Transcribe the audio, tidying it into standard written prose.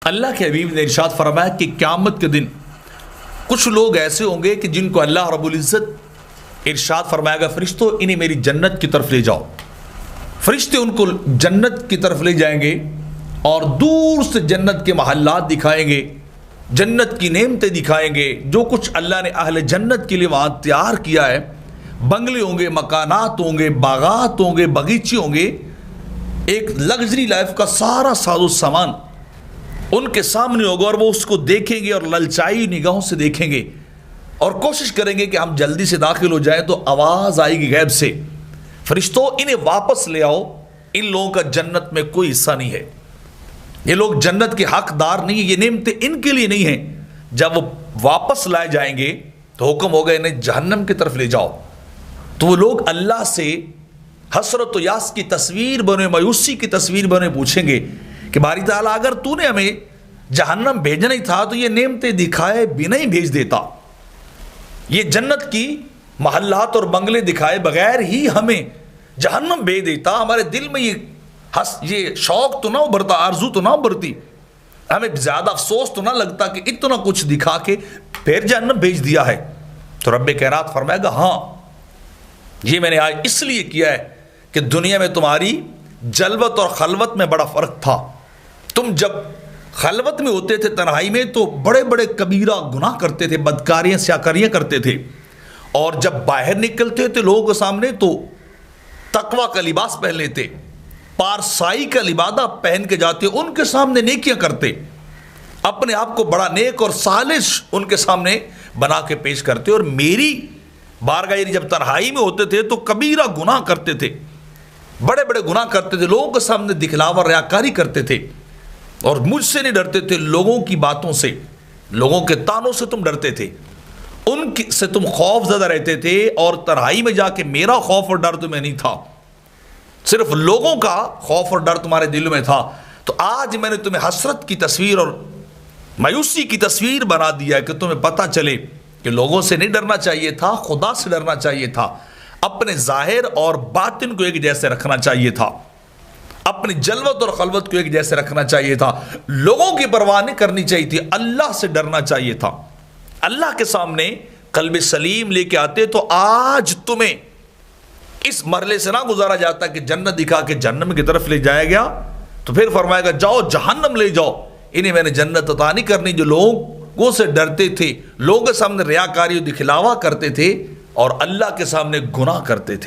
اللہ کے حبیب نے ارشاد فرمایا کہ قیامت کے دن کچھ لوگ ایسے ہوں گے کہ جن کو اللہ رب العزت ارشاد فرمائے گا فرشتوں انہیں میری جنت کی طرف لے جاؤ. فرشتے ان کو جنت کی طرف لے جائیں گے اور دور سے جنت کے محلات دکھائیں گے، جنت کی نعمتیں دکھائیں گے، جو کچھ اللہ نے اہل جنت کے لیے وہاں تیار کیا ہے. بنگلے ہوں گے، مکانات ہوں گے، باغات ہوں گے، باغیچے ہوں گے، ایک لگژری لائف کا سارا ساز و سامان ان کے سامنے ہوگا اور وہ اس کو دیکھیں گے اور للچائی نگاہوں سے دیکھیں گے اور کوشش کریں گے کہ ہم جلدی سے داخل ہو جائیں. تو آواز آئے گی غیب سے، فرشتوں انہیں واپس لے آؤ، ان لوگوں کا جنت میں کوئی حصہ نہیں ہے، یہ لوگ جنت کے حقدار نہیں ہیں، یہ نعمتیں ان کے لیے نہیں ہیں. جب وہ واپس لائے جائیں گے تو حکم ہوگا انہیں جہنم کی طرف لے جاؤ. تو وہ لوگ اللہ سے حسرت و یاس کی تصویر بنے، مایوسی کی تصویر بنے پوچھیں گے کہ باری تعالیٰ اگر تو نے ہمیں جہنم بھیجنا ہی تھا تو یہ نعمتیں دکھائے بنا ہی بھیج دیتا، یہ جنت کی محلات اور بنگلے دکھائے بغیر ہی ہمیں جہنم بھیج دیتا، ہمارے دل میں یہ شوق تو نہ ابھرتا، آرزو تو نہ ابھرتی، ہمیں زیادہ افسوس تو نہ لگتا کہ اتنا کچھ دکھا کے پھر جہنم بھیج دیا ہے. تو رب کائنات فرمائے گا ہاں یہ میں نے آج اس لیے کیا ہے کہ دنیا میں تمہاری جلوت اور خلوت میں بڑا فرق تھا. تم جب خلوت میں ہوتے تھے، تنہائی میں، تو بڑے بڑے کبیرہ گناہ کرتے تھے، بدکاریاں سیاکاریاں کرتے تھے، اور جب باہر نکلتے تھے لوگوں کے سامنے تو تقویٰ کا لباس پہن لیتے، پارسائی کا لبادہ پہن کے جاتے، ان کے سامنے نیکیاں کرتے، اپنے آپ کو بڑا نیک اور صالح ان کے سامنے بنا کے پیش کرتے. اور میری بارگاہ جب تنہائی میں ہوتے تھے تو کبیرہ گناہ کرتے تھے، بڑے بڑے گناہ کرتے تھے، لوگوں کے سامنے دکھلاوا ریاکاری کرتے تھے، اور مجھ سے نہیں ڈرتے تھے، لوگوں کی باتوں سے، لوگوں کے تانوں سے تم ڈرتے تھے، ان سے تم خوف زدہ رہتے تھے. اور تنہائی میں جا کے میرا خوف اور ڈر تمہیں نہیں تھا، صرف لوگوں کا خوف اور ڈر تمہارے دل میں تھا. تو آج میں نے تمہیں حسرت کی تصویر اور مایوسی کی تصویر بنا دیا ہے کہ تمہیں پتہ چلے کہ لوگوں سے نہیں ڈرنا چاہیے تھا، خدا سے ڈرنا چاہیے تھا، اپنے ظاہر اور باطن کو ایک جیسے رکھنا چاہیے تھا، اپنی جلوت اور خلوت کو ایک جیسے رکھنا چاہیے تھا، لوگوں کی پرواہ نہیں کرنی چاہیے تھی، اللہ سے ڈرنا چاہیے تھا. اللہ کے سامنے قلب سلیم لے کے آتے تو آج تمہیں اس مرحلے سے نہ گزارا جاتا کہ جنت دکھا کے جہنم کی طرف لے جایا گیا تو پھر فرمائے گا جاؤ جہنم لے جاؤ، انہیں میں نے جنت عطا نہیں کرنی. جو لوگوں سے ڈرتے تھے، لوگوں کے سامنے ریاکاری و دکھلاوا کرتے تھے اور اللہ کے سامنے گناہ کرتے تھے.